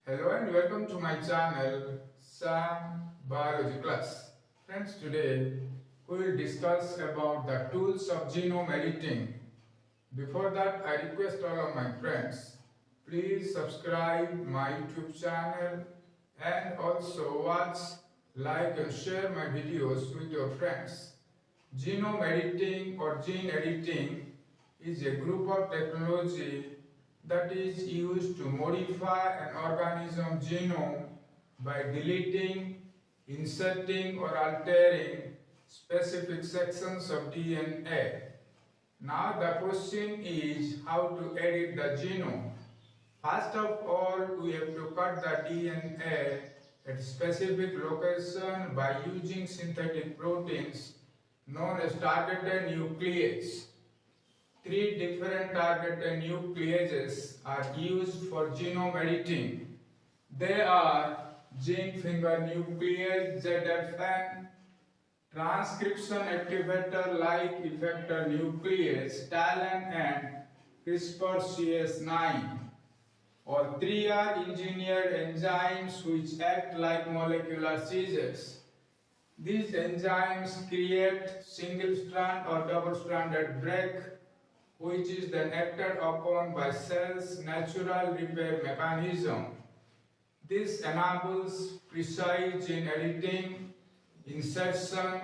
Hello and welcome to my channel Sam Biology Class. Friends, today we will discuss about the tools of genome editing. Before that, I request all of my friends, please subscribe my YouTube channel and also watch, like and share my videos with your friends. Genome editing or gene editing is a group of technology that is used to modify an organism genome by deleting, inserting or altering specific sections of DNA. Now the question is how to edit the genome. First of all, we have to cut the DNA at a specific location by using synthetic proteins known as targeted nucleases. Three different targeted nucleases are used for genome editing. They are zinc finger nuclease ZFN, transcription activator like effector nuclease TALEN, and CRISPR-Cas9. All three are engineered enzymes which act like molecular scissors. These enzymes create single-strand or double-stranded break, which is then acted upon by cells' natural repair mechanism. This enables precise gene editing, insertion,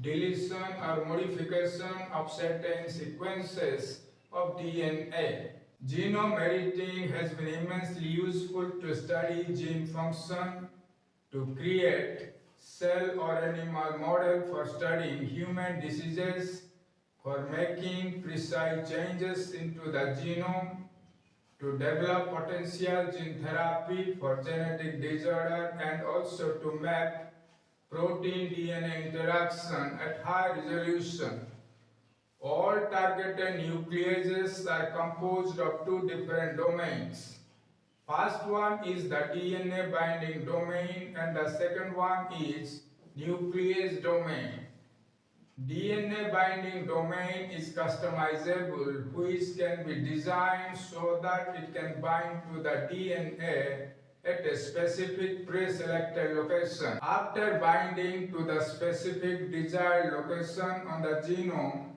deletion or modification of certain sequences of DNA. Genome editing has been immensely useful to study gene function, to create cell or animal model for studying human diseases, for making precise changes into the genome, to develop potential gene therapy for genetic disorder, and also to map protein DNA interaction at high resolution. All targeted nucleases are composed of two different domains. First one is the DNA binding domain and the second one is nuclease domain. DNA binding domain is customizable, which can be designed so that it can bind to the DNA at a specific pre-selected location. After binding to the specific desired location on the genome,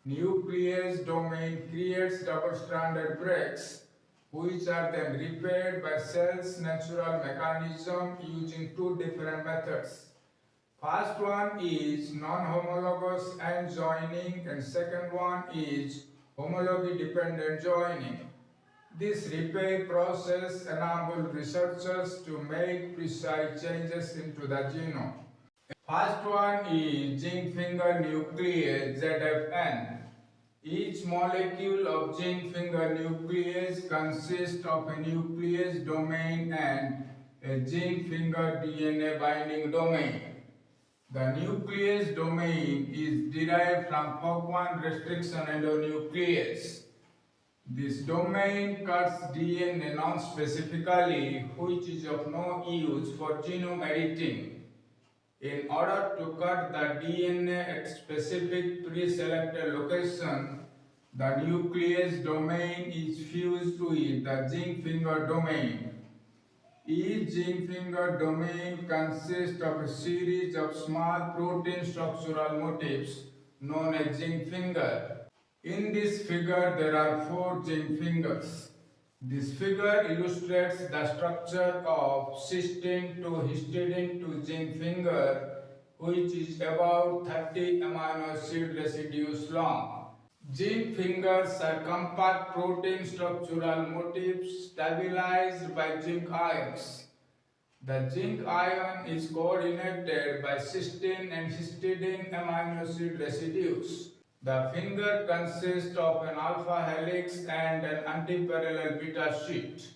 nuclease domain creates double-stranded breaks, which are then repaired by cells' natural mechanism using two different methods. First one is non-homologous end joining and second one is homology-dependent joining. This repair process enables researchers to make precise changes into the genome. First one is zinc finger nuclease ZFN. Each molecule of zinc finger nuclease consists of a nuclease domain and a zinc finger DNA binding domain. The nuclease domain is derived from POC1 restriction endonuclease. This domain cuts DNA non-specifically, which is of no use for genome editing. In order to cut the DNA at specific pre-selected location, the nuclease domain is fused with the zinc finger domain. Each zinc finger domain consists of a series of small protein structural motifs known as zinc finger. In this figure, there are 4 zinc fingers. This figure illustrates the structure of cysteine to histidine to zinc finger, which is about 30 amino acid residues long. Zinc fingers are compact protein structural motifs stabilized by zinc ions. The zinc ion is coordinated by cysteine and histidine amino acid residues. The finger consists of an alpha helix and an antiparallel beta sheet.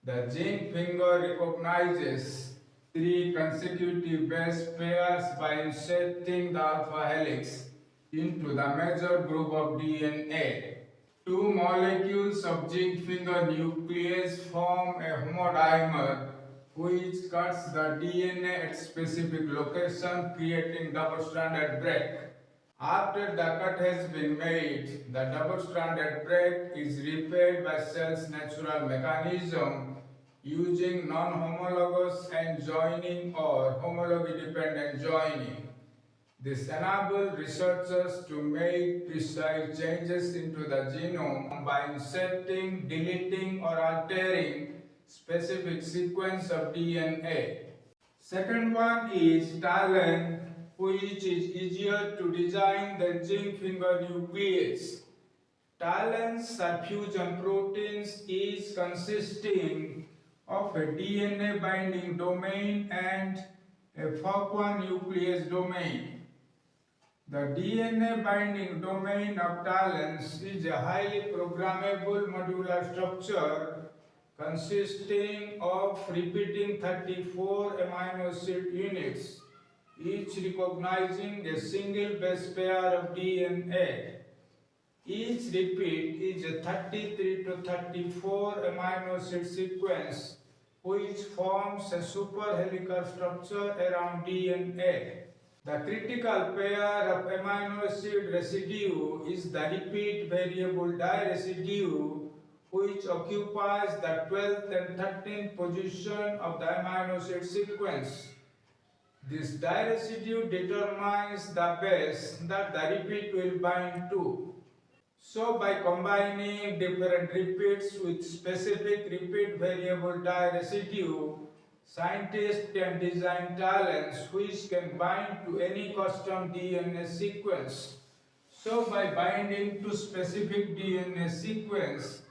The zinc finger recognizes 3 consecutive base pairs by inserting the alpha helix into the major group of DNA. Two molecules of zinc finger nuclease form a homodimer which cuts the DNA at specific location, creating double-stranded break. After the cut has been made, the double-stranded break is repaired by cell's natural mechanism using non-homologous end joining or homology-dependent joining. This enables researchers to make precise changes into the genome by inserting, deleting, or altering specific sequence of DNA. Second one is TALEN, which is easier to design than zinc finger nuclease. TALENs are fusion proteins, each consisting of a DNA binding domain and a FOC1 nuclease domain. The DNA binding domain of TALENs is a highly programmable modular structure consisting of repeating 34 amino acid units, each recognizing a single base pair of DNA. Each repeat is a 33 to 34 amino acid sequence which forms a superhelical structure around DNA. The critical pair of amino acid residue is the repeat variable diresidue, which occupies the 12th and 13th position of the amino acid sequence. This diresidue determines the base that the repeat will bind to. So by combining different repeats with specific repeat variable diresidue, scientists can design TALENs which can bind to any custom DNA sequence. So by binding to specific DNA sequence,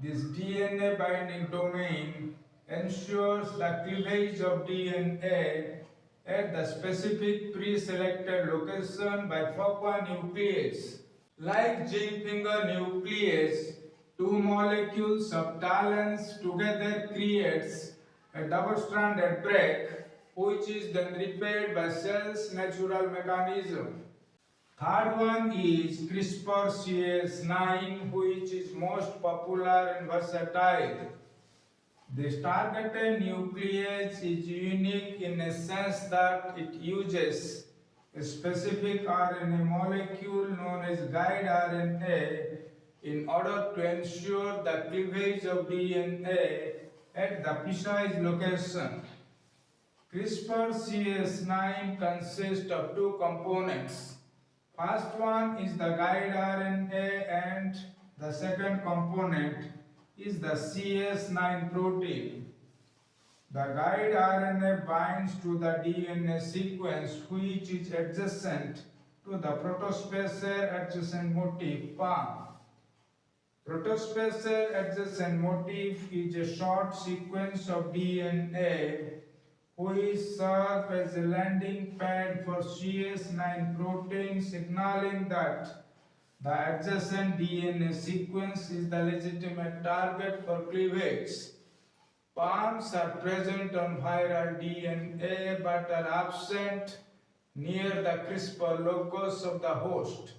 this DNA binding domain ensures the cleavage of DNA at the specific pre-selected location by FOC1 nuclease. Like zinc finger nuclease, two molecules of TALENs together creates a double-stranded break, which is then repaired by cell's natural mechanism. Third one is CRISPR-Cas9, which is most popular and versatile. This targeted nuclease is unique in a sense that it uses a specific RNA molecule known as guide RNA in order to ensure the cleavage of DNA at the precise location. CRISPR-Cas9 consists of two components. First one is the guide RNA and the second component is the Cas9 protein. The guide RNA binds to the DNA sequence which is adjacent to the protospacer adjacent motif PAM. Protospacer adjacent motif is a short sequence of DNA which serves as a landing pad for Cas9 protein, signaling that the adjacent DNA sequence is the legitimate target for cleavage. PAMs are present on viral DNA but are absent near the CRISPR locus of the host.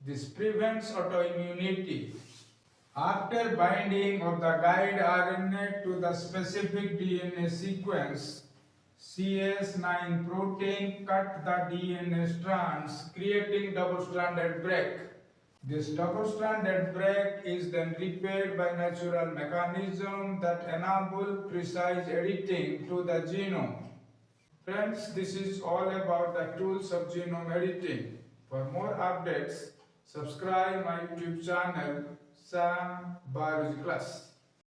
This prevents autoimmunity. After binding of the guide RNA to the specific DNA sequence, Cas9 protein cut the DNA strands, creating double-stranded break. This double-stranded break is then repaired by natural mechanism that enable precise editing to the genome. Friends, this is all about the tools of genome editing. For more updates, subscribe my YouTube channel, Sam Biology Class.